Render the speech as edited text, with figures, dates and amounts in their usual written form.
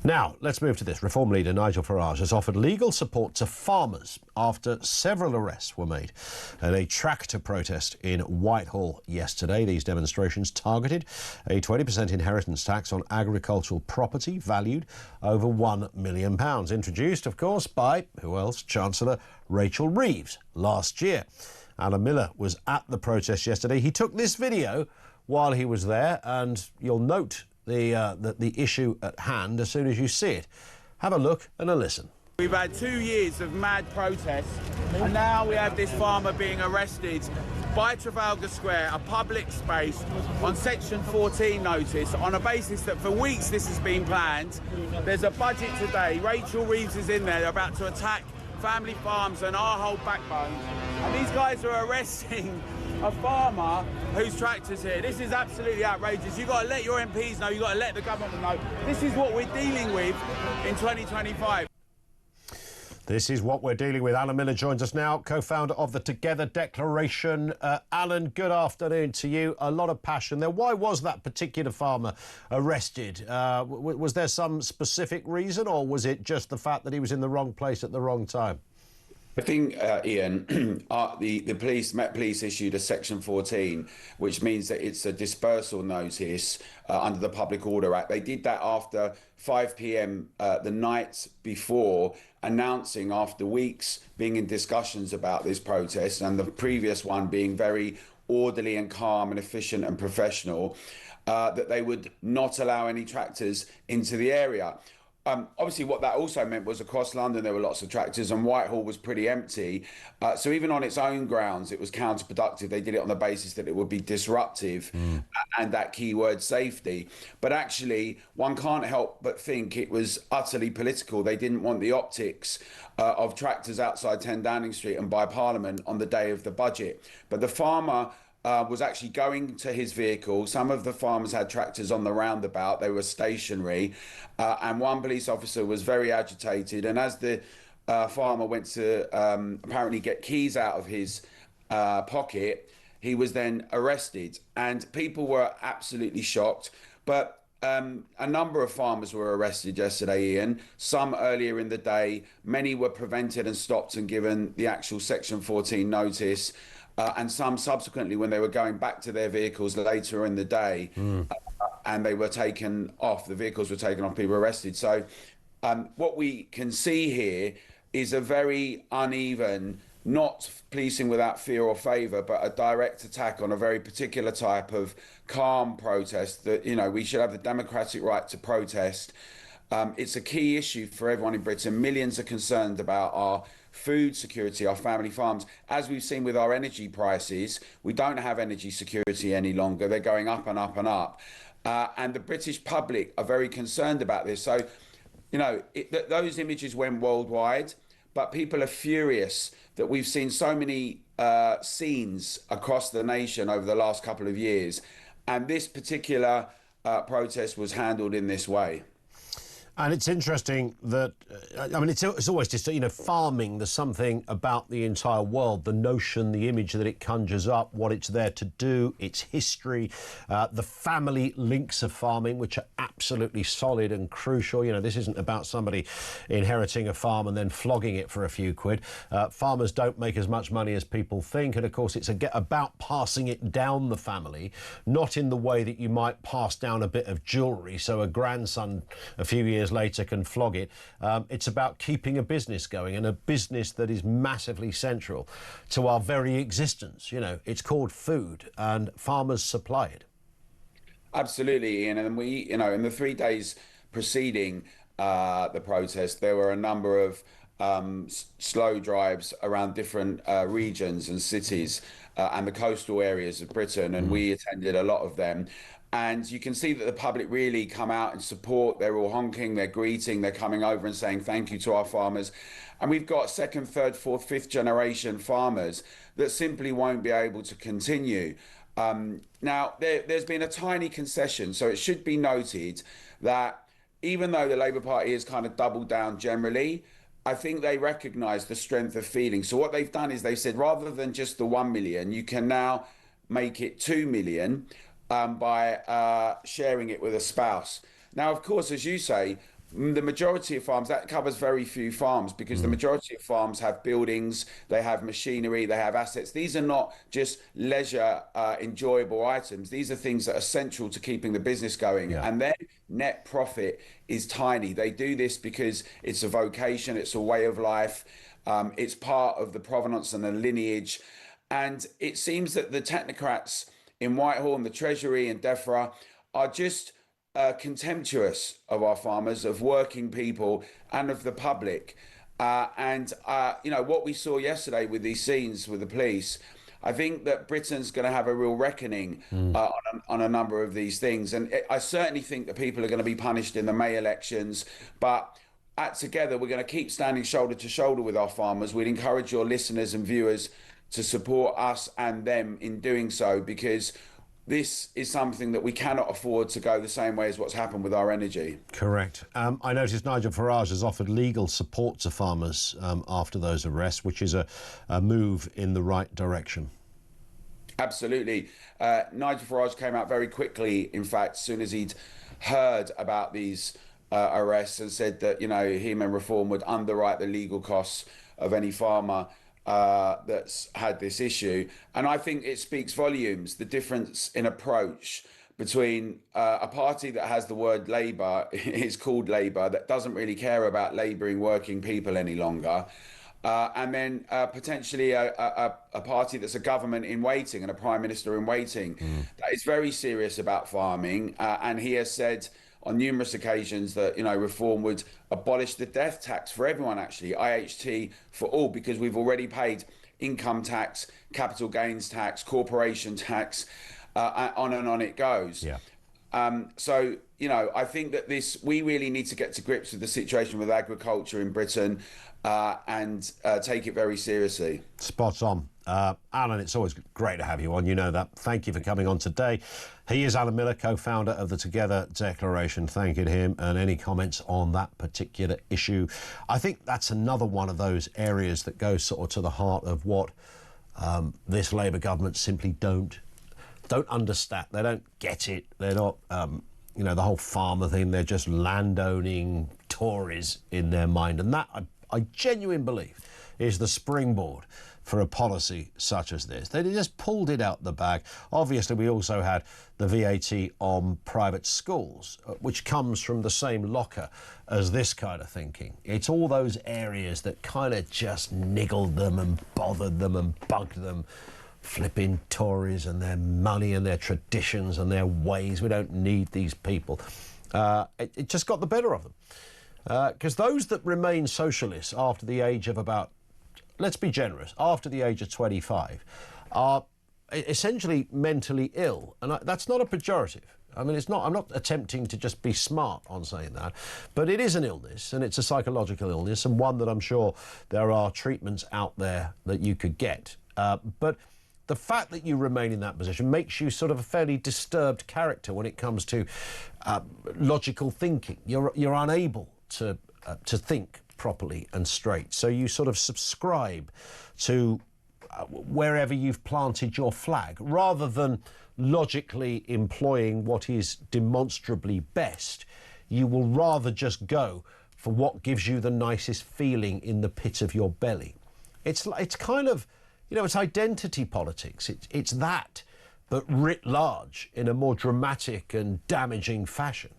Now, let's move to this. Reform leader Nigel Farage has offered legal support to farmers after several arrests were made at a tractor protest in Whitehall yesterday. These demonstrations targeted a 20% inheritance tax on agricultural property valued over £1 million. Introduced, of course, by, who else, Chancellor Rachel Reeves last year. Alan Miller was at the protest yesterday. He took this video while he was there, and you'll note the issue at hand as soon as you see it. Have a look and a listen. We've had 2 years of mad protests, and now we have this farmer being arrested by Trafalgar Square, a public space, on Section 14 notice, on a basis that for weeks this has been planned. There's a budget today. Rachel Reeves is in there. They're about to attack family farms and our whole backbone. And these guys are arresting a farmer whose tractor's here. This is absolutely outrageous. You've got to let your MPs know, you've got to let the government know. This is what we're dealing with in 2025. This is what we're dealing with. Alan Miller joins us now, co-founder of the Together Declaration. Alan, good afternoon to you. A lot of passion there. Why was that particular farmer arrested? Was there some specific reason, or was it just the fact that he was in the wrong place at the wrong time? I think, Ian, the police, Met Police, issued a Section 14, which means that it's a dispersal notice under the Public Order Act. They did that after 5 p.m. The night before, announcing, after weeks being in discussions about this protest and the previous one being very orderly and calm and efficient and professional, that they would not allow any tractors into the area. Obviously, what that also meant was across London there were lots of tractors and Whitehall was pretty empty. So even on its own grounds, it was counterproductive. They did it on the basis that it would be disruptive and that keyword safety. But actually, one can't help but think it was utterly political. They didn't want the optics of tractors outside 10 Downing Street and by Parliament on the day of the budget. But the farmer was actually going to his vehicle. Some of the farmers had tractors on the roundabout. They were stationary. And one police officer was very agitated. And as the farmer went to apparently get keys out of his pocket, he was then arrested. And people were absolutely shocked. But a number of farmers were arrested yesterday, Ian. Some earlier in the day. Many were prevented and stopped and given the actual Section 14 notice. And some subsequently when they were going back to their vehicles later in the day, and they were taken off, the vehicles were taken off, people were arrested. So what we can see here is a very uneven, not policing without fear or favour, but a direct attack on a very particular type of calm protest that, you know, we should have the democratic right to protest. It's a key issue for everyone in Britain. Millions are concerned about our food security, our family farms. As we've seen with our energy prices, we don't have energy security any longer. They're going up and up and up. And the British public are very concerned about this. So, you know, those images went worldwide, but people are furious that we've seen so many scenes across the nation over the last couple of years. And this particular protest was handled in this way. And it's interesting that, I mean, it's always just, you know, farming, there's something about the entire world, the notion, the image that it conjures up, what it's there to do, its history, the family links of farming, which are absolutely solid and crucial. You know, this isn't about somebody inheriting a farm and then flogging it for a few quid. Farmers don't make as much money as people think. And of course, it's about passing it down the family, not in the way that you might pass down a bit of jewellery. So a grandson a few years later can flog it. It's about keeping a business going, and a business that is massively central to our very existence. You know, it's called food, and farmers supply it. Absolutely, Ian. And we, you know, in the 3 days preceding the protest, there were a number of slow drives around different regions and cities and the coastal areas of Britain, and we attended a lot of them. And you can see that the public really come out and support. They're all honking, they're greeting, they're coming over and saying thank you to our farmers. And we've got second, third, fourth, fifth generation farmers that simply won't be able to continue. Now, there's been a tiny concession, so it should be noted that even though the Labour Party has kind of doubled down generally, I think they recognise the strength of feeling. So what they've done is they've said, rather than just the 1 million, you can now make it 2 million by sharing it with a spouse. Now, of course, as you say, the majority of farms, that covers very few farms, because the majority of farms have buildings, they have machinery, they have assets. These are not just leisure, enjoyable items. These are things that are central to keeping the business going. Yeah. And their net profit is tiny. They do this because it's a vocation, it's a way of life, it's part of the provenance and the lineage. And it seems that the technocrats in Whitehall and the Treasury and DEFRA are just contemptuous of our farmers, of working people, and of the public. You know, what we saw yesterday with these scenes with the police, I think that Britain's going to have a real reckoning on a number of these things. And I certainly think that people are going to be punished in the May elections. But together, we're going to keep standing shoulder to shoulder with our farmers. We'd encourage your listeners and viewers to support us and them in doing so, because this is something that we cannot afford to go the same way as what's happened with our energy. Correct. I noticed Nigel Farage has offered legal support to farmers after those arrests, which is a move in the right direction. Absolutely. Nigel Farage came out very quickly, in fact, as soon as he'd heard about these arrests, and said that, you know, him and Reform would underwrite the legal costs of any farmer that's had this issue. And I think it speaks volumes, the difference in approach between a party that has the word Labour, is called Labour, that doesn't really care about labouring working people any longer, and then potentially a party that's a government in waiting and a prime minister in waiting that is very serious about farming. And he has said on numerous occasions that, you know, Reform would abolish the death tax for everyone, actually, IHT for all, because we've already paid income tax, capital gains tax, corporation tax, on and on it goes. Yeah. So, you know, I think that we really need to get to grips with the situation with agriculture in Britain and take it very seriously. Spot on. Alan, it's always great to have you on, you know that. Thank you for coming on today. He is Alan Miller, co-founder of the Together Declaration. Thank you to him. And any comments on that particular issue? I think that's another one of those areas that goes sort of to the heart of what this Labour government simply don't understand. They don't get it. They're not, you know, the whole farmer thing. They're just landowning Tories in their mind. And that, I genuinely believe, is the springboard for a policy such as this. They just pulled it out the bag. Obviously, we also had the VAT on private schools, which comes from the same locker as this kind of thinking. It's all those areas that kind of just niggled them and bothered them and bugged them. Flipping Tories and their money and their traditions and their ways. We don't need these people. It just got the better of them. Because those that remain socialists after the age of about, let's be generous, after the age of 25, are essentially mentally ill. And that's not a pejorative. I mean, it's not. I'm not attempting to just be smart on saying that, but it is an illness, and it's a psychological illness, and one that I'm sure there are treatments out there that you could get. But the fact that you remain in that position makes you sort of a fairly disturbed character when it comes to logical thinking. You're unable to think properly and straight. So you sort of subscribe to wherever you've planted your flag, rather than logically employing what is demonstrably best. You will rather just go for what gives you the nicest feeling in the pit of your belly. It's kind of, you know, it's identity politics. It's that, but writ large in a more dramatic and damaging fashion.